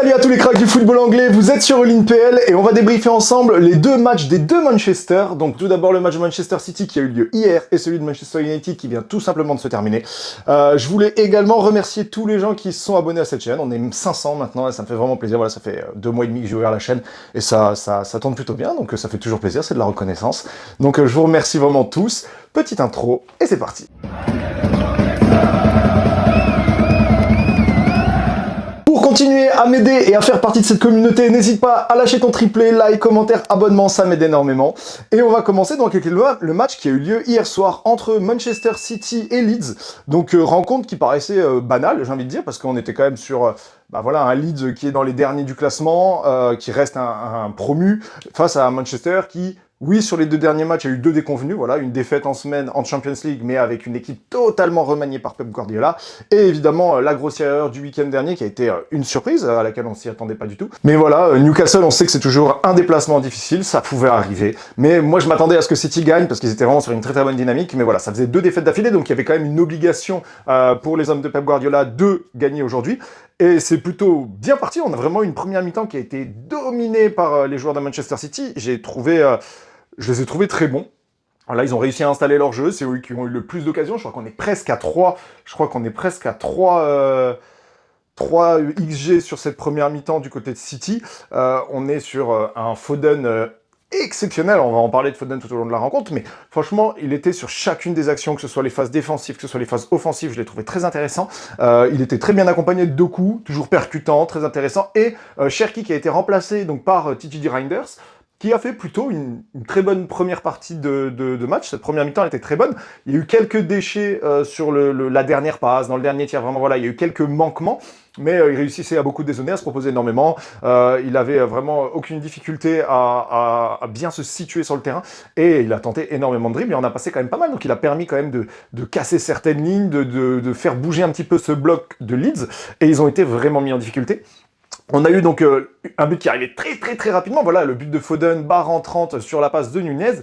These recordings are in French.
Salut à tous les cracks du football anglais, vous êtes sur All-in PL et on va débriefer ensemble les deux matchs des deux Manchester. Donc tout d'abord le match de Manchester City qui a eu lieu hier et celui de Manchester United qui vient tout simplement de se terminer. Je voulais également remercier tous les gens qui se sont abonnés à cette chaîne. On est 500 maintenant et ça me fait vraiment plaisir. Voilà, ça fait 2 mois et demi que j'ai ouvert la chaîne et ça tourne plutôt bien, donc ça fait toujours plaisir, c'est de la reconnaissance. Donc je vous remercie vraiment tous. Petite intro et c'est parti. Pour continuer à m'aider et à faire partie de cette communauté, n'hésite pas à lâcher ton triplé, like, commentaire, abonnement, ça m'aide énormément. Et on va commencer donc avec le match qui a eu lieu hier soir entre Manchester City et Leeds. Donc rencontre qui paraissait banale, j'ai envie de dire, parce qu'on était quand même sur voilà, un Leeds qui est dans les derniers du classement, qui reste un promu, face à Manchester qui... Oui, sur les 2 derniers matchs, il y a eu 2 déconvenus, voilà, une défaite en semaine en Champions League, mais avec une équipe totalement remaniée par Pep Guardiola, et évidemment la grossière erreur du week-end dernier qui a été une surprise, à laquelle on s'y attendait pas du tout. Mais voilà, Newcastle, on sait que c'est toujours un déplacement difficile, ça pouvait arriver, mais moi je m'attendais à ce que City gagne, parce qu'ils étaient vraiment sur une très très bonne dynamique, mais voilà, ça faisait 2 défaites d'affilée, donc il y avait quand même une obligation pour les hommes de Pep Guardiola de gagner aujourd'hui. Et c'est plutôt bien parti, on a vraiment une première mi-temps qui a été dominée par les joueurs de Manchester City. Je les ai trouvés très bons. Là, ils ont réussi à installer leur jeu, c'est eux qui ont eu le plus d'occasions. Je crois qu'on est presque à 3. Je crois qu'on est presque à 3 XG sur cette première mi-temps du côté de City. On est sur un Foden exceptionnel, on va en parler de Foden tout au long de la rencontre, mais franchement, il était sur chacune des actions, que ce soit les phases défensives, que ce soit les phases offensives, je l'ai trouvé très intéressant. Il était très bien accompagné de Doku, toujours percutant, très intéressant, et Cherki qui a été remplacé donc par TJ Reinders, qui a fait plutôt une très bonne première partie de match. Cette première mi-temps était très bonne. Il y a eu quelques déchets sur la dernière passe, dans le dernier tiers, vraiment voilà, il y a eu quelques manquements, mais il réussissait à beaucoup dézonner, à se proposer énormément. Il avait vraiment aucune difficulté à bien se situer sur le terrain, et il a tenté énormément de dribbles, et on a passé quand même pas mal, donc il a permis quand même de casser certaines lignes, de faire bouger un petit peu ce bloc de Leeds, et ils ont été vraiment mis en difficulté. On a eu donc un but qui arrivait très rapidement. Voilà, le but de Foden, barre rentrante sur la passe de Nunez,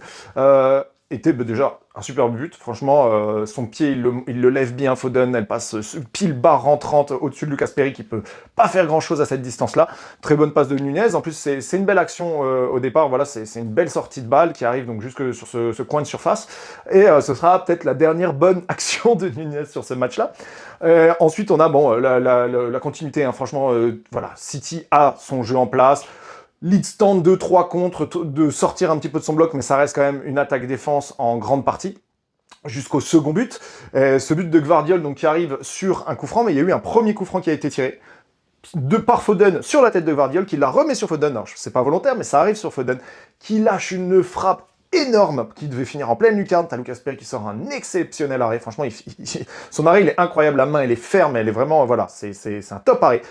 était déjà un superbe but. Franchement, son pied, il le lève bien, Foden. Elle passe pile barre rentrante au-dessus de Lucas Perry qui peut pas faire grand-chose à cette distance-là. Très bonne passe de Nunez. En plus, c'est une belle action au départ. Voilà, c'est une belle sortie de balle qui arrive donc jusque sur ce coin de surface. Et ce sera peut-être la dernière bonne action de Nunez sur ce match-là. Ensuite, on a la continuité. Hein. Franchement, voilà, City a son jeu en place. Leeds tente 2-3 contre, de sortir un petit peu de son bloc, mais ça reste quand même une attaque-défense en grande partie. Jusqu'au second but. Ce but de Gvardiol donc, qui arrive sur un coup franc, mais il y a eu un premier coup franc qui a été tiré par Foden sur la tête de Gvardiol, qui la remet sur Foden. Alors, c'est pas volontaire, mais ça arrive sur Foden, qui lâche une frappe énorme, qui devait finir en pleine lucarne. T'as Lucas Perry qui sort un exceptionnel arrêt. Franchement, son arrêt, il est incroyable. La main, elle est ferme, elle est vraiment... Voilà, c'est un top arrêt.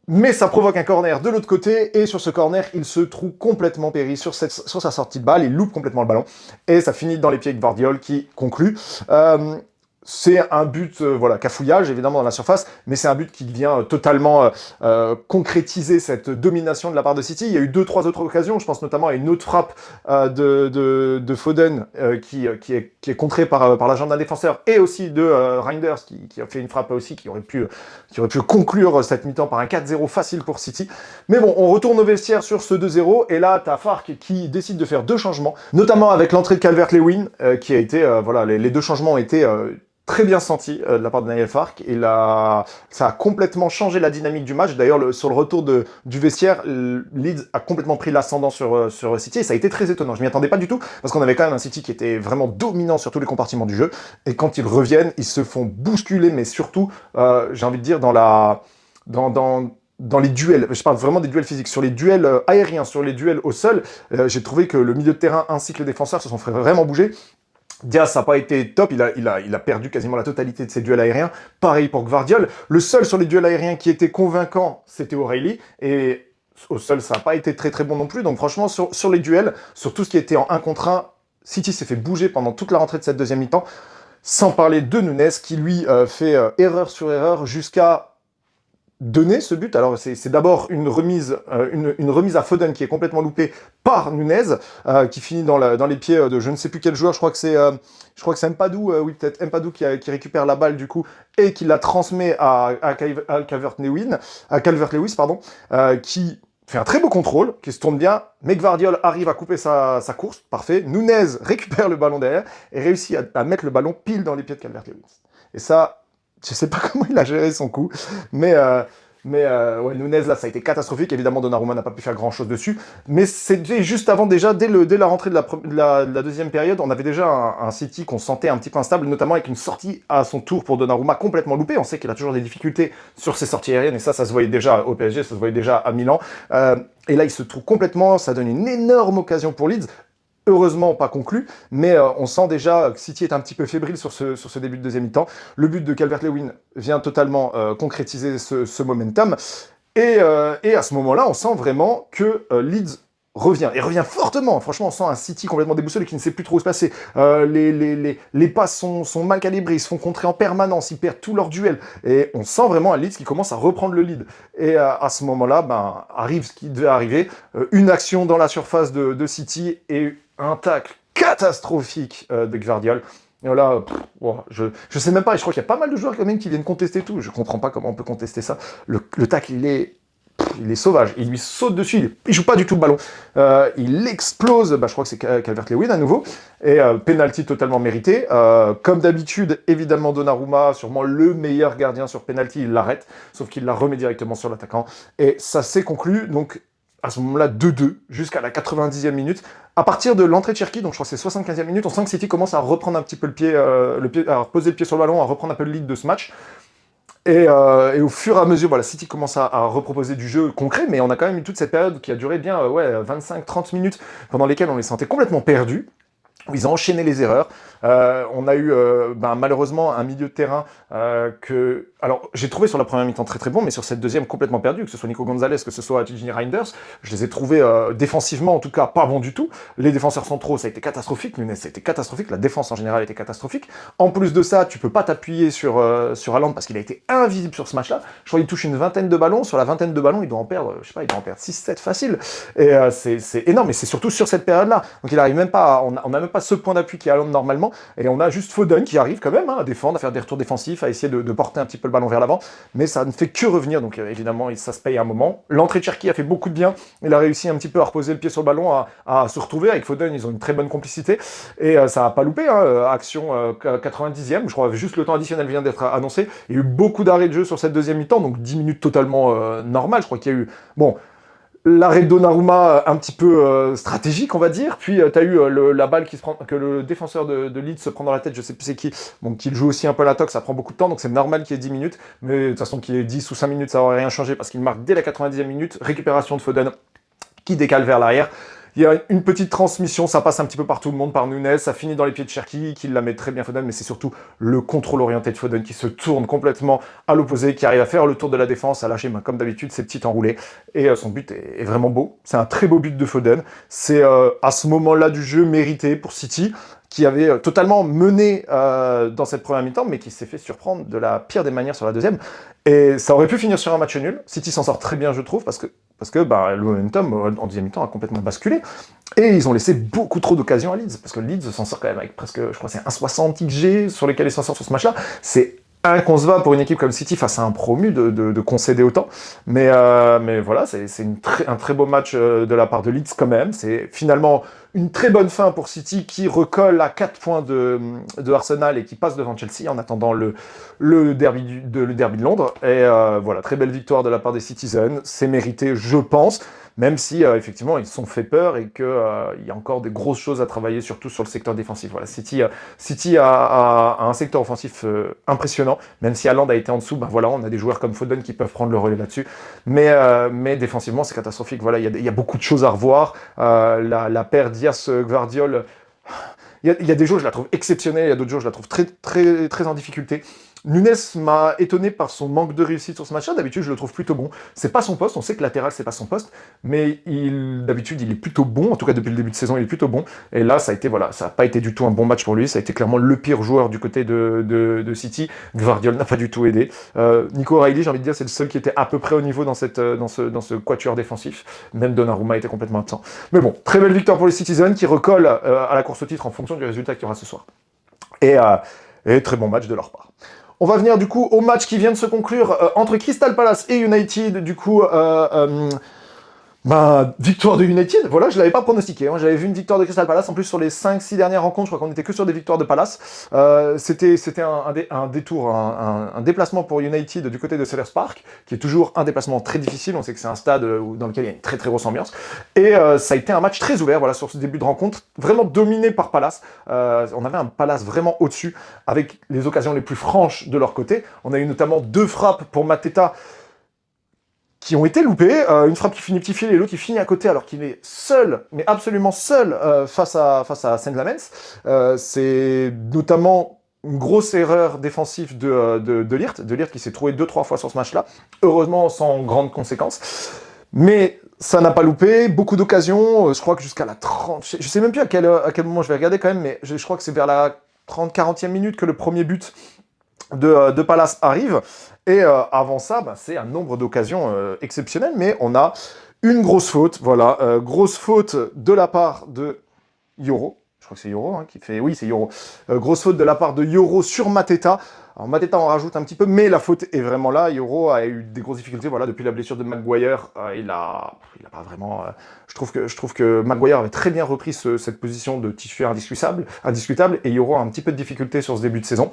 Mais ça provoque un corner de l'autre côté, et sur ce corner, il se trouve complètement péri sur sa sortie de balle, il loupe complètement le ballon, et ça finit dans les pieds de Gvardiol qui conclut. C'est un but, voilà, cafouillage évidemment dans la surface, mais c'est un but qui vient totalement concrétiser cette domination de la part de City. Il y a eu 2-3 autres occasions, je pense notamment à une autre frappe de Foden qui est contrée par la jambe d'un défenseur, et aussi de Reinders qui a fait une frappe aussi qui aurait pu conclure cette mi-temps par un 4-0 facile pour City. Mais bon, on retourne au vestiaire sur ce 2-0, et là, t'as Farke qui décide de faire 2 changements, notamment avec l'entrée de Calvert-Lewin, qui a été, voilà, les 2 changements ont été très bien senti de la part de Daniel Farke. Ça a complètement changé la dynamique du match. D'ailleurs, sur le retour du vestiaire, Leeds a complètement pris l'ascendant sur City, et ça a été très étonnant. Je m'y attendais pas du tout, parce qu'on avait quand même un City qui était vraiment dominant sur tous les compartiments du jeu, et quand ils reviennent, ils se font bousculer, mais surtout, j'ai envie de dire, dans les duels, je parle vraiment des duels physiques, sur les duels aériens, sur les duels au sol, j'ai trouvé que le milieu de terrain ainsi que les défenseurs se sont fait vraiment bouger. Diaz, ça n'a pas été top, il a perdu quasiment la totalité de ses duels aériens. Pareil pour Gvardiol. Le seul sur les duels aériens qui était convaincant, c'était O'Reilly. Et au sol, ça n'a pas été très bon non plus. Donc franchement, sur les duels, sur tout ce qui était en 1 contre 1, City s'est fait bouger pendant toute la rentrée de cette deuxième mi-temps. Sans parler de Nunez, qui lui fait erreur sur erreur jusqu'à donné ce but. Alors c'est d'abord une remise à Foden qui est complètement loupée par Nunez, qui finit dans les pieds de je ne sais plus quel joueur, je crois que c'est Mpadou, oui peut-être Mpadou qui récupère la balle du coup et qui la transmet à Calvert-Lewin, à Calvert-Lewis, pardon, qui fait un très beau contrôle, qui se tourne bien, mais Gvardiol arrive à couper sa course, parfait, Nunez récupère le ballon derrière et réussit à mettre le ballon pile dans les pieds de Calvert-Lewin. Et ça, je sais pas comment il a géré son coup, mais ouais, Nunez, là, ça a été catastrophique. Évidemment, Donnarumma n'a pas pu faire grand-chose dessus. Mais c'était juste avant, déjà, dès la rentrée de la deuxième période, on avait déjà un City qu'on sentait un petit peu instable, notamment avec une sortie à son tour pour Donnarumma complètement loupée. On sait qu'il a toujours des difficultés sur ses sorties aériennes, et ça se voyait déjà au PSG, ça se voyait déjà à Milan. Et là, il se trouve complètement, ça donne une énorme occasion pour Leeds. Heureusement pas conclu, mais on sent déjà que City est un petit peu fébrile sur ce début de deuxième mi-temps. Le but de Calvert-Lewin vient totalement concrétiser ce momentum. Et à ce moment-là, on sent vraiment que Leeds revient, et revient fortement. Franchement, on sent un City complètement déboussolé qui ne sait plus trop où se passer. Les passes sont mal calibrées, ils se font contrer en permanence, ils perdent tous leurs duels. Et on sent vraiment un Leeds qui commence à reprendre le lead. Et à ce moment-là, arrive ce qui devait arriver. Une action dans la surface de City et un tacle catastrophique de Gvardiol. Et là, je sais même pas, et je crois qu'il y a pas mal de joueurs quand même qui viennent contester tout. Je comprends pas comment on peut contester ça. Le tacle, il est sauvage. Il lui saute dessus, il joue pas du tout le ballon. Il explose, je crois que c'est Calvert-Lewin à nouveau. Et penalty totalement mérité. Comme d'habitude, évidemment, Donnarumma, sûrement le meilleur gardien sur penalty, il l'arrête. Sauf qu'il la remet directement sur l'attaquant. Et ça s'est conclu, donc à ce moment-là, 2-2, jusqu'à la 90e minute. À partir de l'entrée de Cherki, donc je crois que c'est 75e minute, on sent que City commence à reprendre un petit peu le pied, à poser le pied sur le ballon, à reprendre un peu le lead de ce match. Et au fur et à mesure, voilà, City commence à reproposer du jeu concret, mais on a quand même eu toute cette période qui a duré bien 25-30 minutes, pendant lesquelles on les sentait complètement perdus, où ils ont enchaîné les erreurs. On a eu malheureusement un milieu de terrain que... Alors, j'ai trouvé sur la première mi-temps très très bon, mais sur cette deuxième complètement perdu, que ce soit Nico Gonzalez, que ce soit Gini Reinders, je les ai trouvés défensivement en tout cas pas bons du tout. Les défenseurs centraux, ça a été catastrophique, Nunez, ça a été catastrophique, la défense en général a été catastrophique. En plus de ça, tu peux pas t'appuyer sur Haaland parce qu'il a été invisible sur ce match-là. Je crois qu'il touche une vingtaine de ballons, sur la vingtaine de ballons, il doit en perdre, je sais pas, il doit en perdre 6-7 facile. Et c'est énorme, et c'est surtout sur cette période-là. Donc il arrive même pas, on n'a même pas ce point d'appui qui est Haaland normalement, et on a juste Foden qui arrive quand même à défendre, à faire des retours défensifs, à essayer de porter un petit peu le ballon vers l'avant, mais ça ne fait que revenir, donc évidemment ça se paye à un moment. L'entrée de Cherki a fait beaucoup de bien, il a réussi un petit peu à reposer le pied sur le ballon, à se retrouver avec Foden, ils ont une très bonne complicité, et ça n'a pas loupé, action 90e, je crois juste le temps additionnel vient d'être annoncé, il y a eu beaucoup d'arrêts de jeu sur cette deuxième mi-temps, donc 10 minutes totalement normales, je crois qu'il y a eu... Bon, l'arrêt de Donnarumma un petit peu stratégique, on va dire. Puis tu as eu la balle que le défenseur de Leeds se prend dans la tête, je sais plus c'est qui, bon, qui joue aussi un peu la toque, ça prend beaucoup de temps, donc c'est normal qu'il y ait 10 minutes. Mais de toute façon, qu'il y ait 10 ou 5 minutes, ça n'aurait rien changé parce qu'il marque dès la 90e minute. Récupération de Foden qui décale vers l'arrière. Il y a une petite transmission, ça passe un petit peu par tout le monde, par Nunez, ça finit dans les pieds de Cherki, qui la met très bien Foden, mais c'est surtout le contrôle orienté de Foden qui se tourne complètement à l'opposé, qui arrive à faire le tour de la défense, à lâcher, comme d'habitude, ses petits enroulés. Et son but est vraiment beau. C'est un très beau but de Foden. C'est à ce moment-là du jeu mérité pour City, qui avait totalement mené dans cette première mi-temps, mais qui s'est fait surprendre de la pire des manières sur la deuxième. Et ça aurait pu finir sur un match nul. City s'en sort très bien, je trouve, parce que le momentum en deuxième mi-temps a complètement basculé. Et ils ont laissé beaucoup trop d'occasions à Leeds, parce que Leeds s'en sort quand même avec presque, je crois c'est 1,60 XG sur lesquels ils s'en sortent sur ce match-là. C'est inconcevable pour une équipe comme City face à un promu de concéder autant. Mais voilà, c'est un très beau match de la part de Leeds quand même. C'est finalement une très bonne fin pour City qui recolle à 4 points de Arsenal et qui passe devant Chelsea en attendant le derby de Londres. Et voilà, très belle victoire de la part des Citizens. C'est mérité, je pense. Même si, effectivement, ils se sont fait peur et qu'il y a encore des grosses choses à travailler, surtout sur le secteur défensif. Voilà, City a un secteur offensif impressionnant, même si Haaland a été en dessous, voilà, on a des joueurs comme Foden qui peuvent prendre le relais là-dessus. Mais défensivement, c'est catastrophique. Voilà, il y a beaucoup de choses à revoir. La paire Diaz-Gvardiol, il y a des jours, je la trouve exceptionnelle, il y a d'autres jours, je la trouve très, très, très en difficulté. Nunes m'a étonné par son manque de réussite sur ce match-là. D'habitude, je le trouve plutôt bon. C'est pas son poste, on sait que latéral, c'est pas son poste, mais d'habitude, il est plutôt bon. En tout cas, depuis le début de saison, il est plutôt bon. Et là, ça n'a pas été du tout un bon match pour lui. Ça a été clairement le pire joueur du côté de City. Gvardiol n'a pas du tout aidé. Nico O'Reilly, j'ai envie de dire, c'est le seul qui était à peu près au niveau dans ce quatuor défensif. Même Donnarumma était complètement absent. Mais bon, très belle victoire pour les Citizens qui recollent à la course au titre en fonction du résultat qu'il y aura ce soir. Et très bon match de leur part. On va venir du coup au match qui vient de se conclure entre Crystal Palace et United. Du coup, victoire de United, voilà, je l'avais pas pronostiqué, hein. J'avais vu une victoire de Crystal Palace, en plus sur les 5-6 dernières rencontres, je crois qu'on était que sur des victoires de Palace. C'était un détour, un déplacement pour United du côté de Selhurst Park, qui est toujours un déplacement très difficile, on sait que c'est un stade dans lequel il y a une très très grosse ambiance, et ça a été un match très ouvert, voilà, sur ce début de rencontre, vraiment dominé par Palace. On avait un Palace vraiment au-dessus, avec les occasions les plus franches de leur côté. On a eu notamment 2 frappes pour Mateta, qui ont été loupés, une frappe qui finit petit fil et l'autre qui finit à côté alors qu'il est seul, mais absolument seul face à Saint-Lamens. C'est notamment une grosse erreur défensive de Ligt qui s'est trouvé 2-3 fois sur ce match-là, heureusement sans grande conséquence. Mais ça n'a pas loupé, beaucoup d'occasions, je crois que jusqu'à la 30... Je sais même plus à quel moment je vais regarder quand même, mais je crois que c'est vers la 30-40e minute que le premier but de Palace arrive, et avant ça, c'est un nombre d'occasions exceptionnelles, mais on a une grosse faute, voilà, grosse faute de la part de Yoro, je crois que c'est Yoro qui fait, oui c'est Yoro, grosse faute de la part de Yoro sur Mateta. Alors Mateta en rajoute un petit peu, mais la faute est vraiment là. Yoro a eu des grosses difficultés, voilà, depuis la blessure de Maguire, il a pas vraiment... je trouve que Maguire avait très bien repris cette position de titulaire indiscutable, et Yoro a un petit peu de difficulté sur ce début de saison,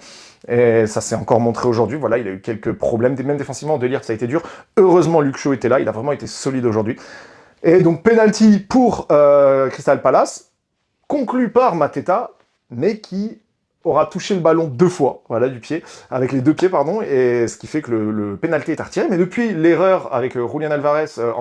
et ça s'est encore montré aujourd'hui, voilà, il a eu quelques problèmes, même défensivement, de Ligt, ça a été dur. Heureusement, Luke Shaw était là, il a vraiment été solide aujourd'hui. Et donc, penalty pour Crystal Palace, conclu par Mateta, mais qui aura touché le ballon 2 fois, voilà, du pied, avec les 2 pieds, pardon, et ce qui fait que le pénalty est retiré. Mais depuis l'erreur avec Julian Alvarez c'était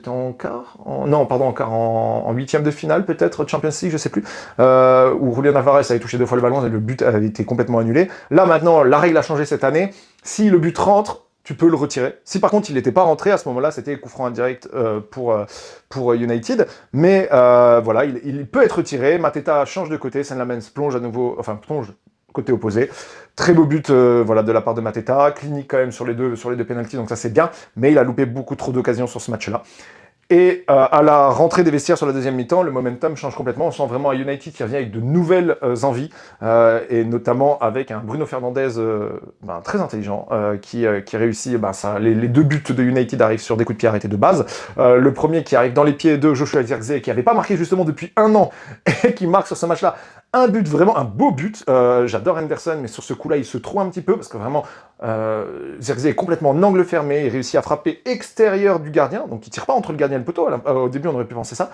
en quart, en huitième de finale, peut-être, Champions League, je sais plus, où Julian Alvarez avait touché 2 fois le ballon et le but avait été complètement annulé. Là, maintenant, la règle a changé cette année. Si le but rentre, tu peux le retirer. Si par contre il n'était pas rentré, à ce moment-là, c'était coup franc indirect pour United. Mais voilà, il peut être retiré. Mateta change de côté, Saint-Lamens plonge côté opposé. Très beau but voilà, de la part de Mateta, clinique quand même sur les deux pénaltys, donc ça c'est bien, mais il a loupé beaucoup trop d'occasions sur ce match-là. Et à la rentrée des vestiaires sur la deuxième mi-temps, le momentum change complètement. On sent vraiment un United qui revient avec de nouvelles envies, et notamment avec un Bruno Fernandes très intelligent, qui réussit. Les 2 buts de United arrivent sur des coups de pied arrêtés de base. Le premier qui arrive dans les pieds de Joshua Zirkzee, qui n'avait pas marqué justement depuis 1 an, et qui marque sur ce match-là un but, vraiment un beau but. J'adore Henderson, mais sur ce coup-là, il se trouve un petit peu, parce que vraiment, Zirkzee est complètement en angle fermé, il réussit à frapper extérieur du gardien, donc il tire pas entre le gardien et le poteau. Au début, on aurait pu penser ça,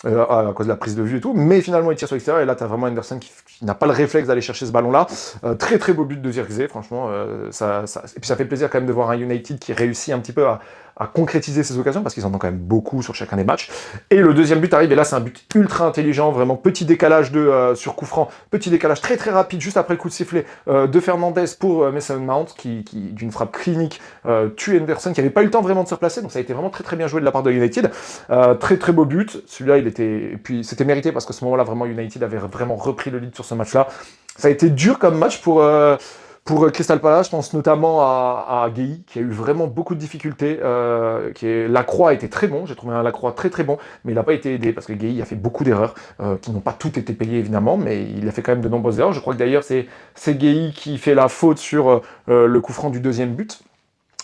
à cause de la prise de vue et tout, mais finalement il tire sur l'extérieur, et là tu as vraiment Henderson qui n'a pas le réflexe d'aller chercher ce ballon-là. Très très beau but de Zirkzee, franchement, et puis ça fait plaisir quand même de voir un United qui réussit un petit peu à concrétiser ces occasions, parce qu'ils en ont quand même beaucoup sur chacun des matchs. Et le deuxième but arrive, et là c'est un but ultra intelligent, vraiment petit décalage sur coup franc, petit décalage très très rapide, juste après le coup de sifflet de Fernandes pour Mason Mount, qui d'une frappe clinique tue Henderson, qui n'avait pas eu le temps vraiment de se replacer, donc ça a été vraiment très très bien joué de la part de United. Très très beau but, celui-là et puis c'était mérité, parce qu'à ce moment-là vraiment United avait vraiment repris le lead sur ce match-là. Ça a été dur comme match pour Crystal Palace. Je pense notamment à Guéhi, qui a eu vraiment beaucoup de difficultés. Lacroix était très bon, j'ai trouvé un Lacroix très très bon, mais il n'a pas été aidé, parce que Guéhi a fait beaucoup d'erreurs, qui n'ont pas toutes été payées évidemment, mais il a fait quand même de nombreuses erreurs. Je crois que d'ailleurs c'est Guéhi qui fait la faute sur le coup franc du deuxième but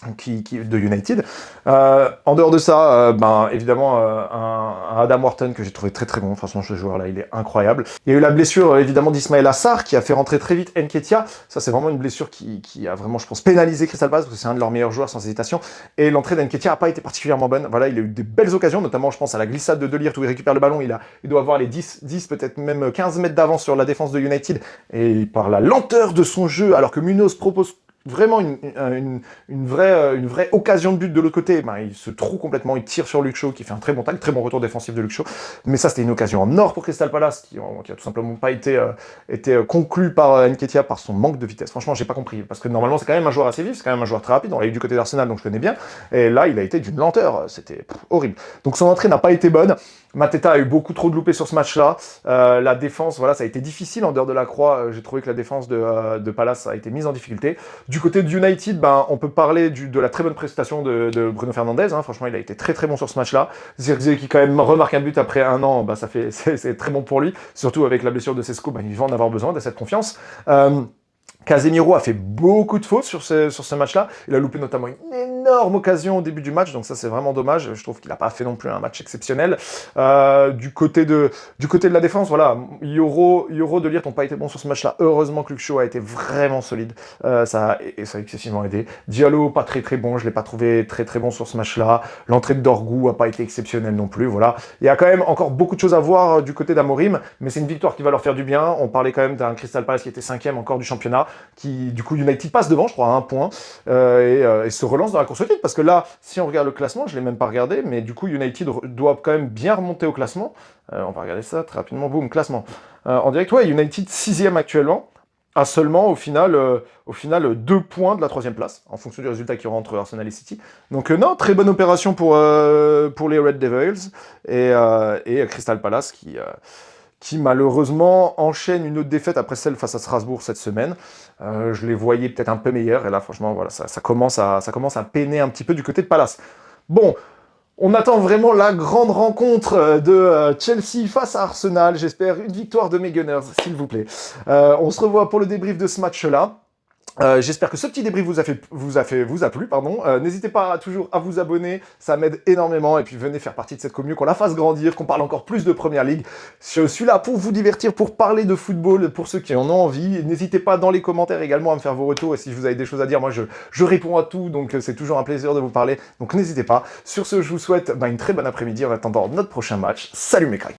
de United. En dehors de ça, évidemment, un Adam Wharton que j'ai trouvé très très bon. Franchement, ce joueur-là, il est incroyable. Il y a eu la blessure, évidemment, d'Ismaël Assar, qui a fait rentrer très vite Nketiah. Ça, c'est vraiment une blessure qui a vraiment, je pense, pénalisé Crystal Palace, parce que c'est un de leurs meilleurs joueurs, sans hésitation. Et l'entrée d'Nketiah n'a pas été particulièrement bonne. Voilà, il a eu des belles occasions, notamment, je pense, à la glissade de Ligt, où il récupère le ballon. Il doit avoir les 10 peut-être même 15 mètres d'avance sur la défense de United. Et par la lenteur de son jeu, alors que Munoz propose vraiment une vraie occasion de but de l'autre côté. Ben, il se trouve complètement, il tire sur Luke Shaw, qui fait un très bon tacle, très bon retour défensif de Luke Shaw. Mais ça, c'était une occasion en or pour Crystal Palace, qui a tout simplement pas été conclu par Nketiah par son manque de vitesse. Franchement, j'ai pas compris, parce que normalement, c'est quand même un joueur assez vif, c'est quand même un joueur très rapide. On l'a eu du côté d'Arsenal, donc je connais bien. Et là, il a été d'une lenteur, c'était horrible. Donc son entrée n'a pas été bonne. Mateta a eu beaucoup trop de loupés sur ce match-là. La défense, voilà, ça a été difficile en dehors de la croix. J'ai trouvé que la défense de Palace a été mise en difficulté. Du côté de United, ben, on peut parler de la très bonne prestation de Bruno Fernandes. Hein. Franchement, il a été très très bon sur ce match-là. Zirkzee qui quand même remarque un but après un an, ben, c'est très bon pour lui. Surtout avec la blessure de Sesko, ben, il va en avoir besoin de cette confiance. Casemiro a fait beaucoup de fautes sur ce match-là. Il a loupé notamment une énorme occasion au début du match, donc ça c'est vraiment dommage. Je trouve qu'il n'a pas fait non plus un match exceptionnel. Du côté de la défense, voilà, Yoro de Ligt n'ont pas été bons sur ce match-là. Heureusement que Luke Shaw a été vraiment solide. Ça a excessivement aidé. Diallo, pas très très bon, je ne l'ai pas trouvé très très bon sur ce match-là. L'entrée de Dorgu n'a pas été exceptionnelle non plus. Voilà. Il y a quand même encore beaucoup de choses à voir du côté d'Amorim, mais c'est une victoire qui va leur faire du bien. On parlait quand même d'un Crystal Palace qui était 5e encore du championnat, qui du coup United passe devant, je crois, à 1 point, et se relance dans la course au titre, parce que là, si on regarde le classement, je ne l'ai même pas regardé, mais du coup United doit quand même bien remonter au classement. On va regarder ça très rapidement, boum, classement. En direct, ouais, United 6e actuellement, à seulement au final 2 points de la 3e place, en fonction du résultat qui aura entre Arsenal et City. Donc non, très bonne opération pour les Red Devils, et Crystal Palace qui malheureusement enchaîne une autre défaite après celle face à Strasbourg cette semaine. Je les voyais peut-être un peu meilleurs, et là franchement voilà, ça commence à peiner un petit peu du côté de Palace. Bon, on attend vraiment la grande rencontre de Chelsea face à Arsenal. J'espère une victoire de mes Gunners, s'il vous plaît. On se revoit pour le débrief de ce match-là. J'espère que ce petit débrief vous a plu, pardon. N'hésitez pas toujours à vous abonner, ça m'aide énormément. Et puis venez faire partie de cette commune, qu'on la fasse grandir, qu'on parle encore plus de Première Ligue. Je suis là pour vous divertir, pour parler de football, pour ceux qui en ont envie. N'hésitez pas dans les commentaires également à me faire vos retours. Et si vous avez des choses à dire, moi je réponds à tout, donc c'est toujours un plaisir de vous parler. Donc n'hésitez pas. Sur ce, je vous souhaite une très bonne après-midi en attendant notre prochain match. Salut mes cracks!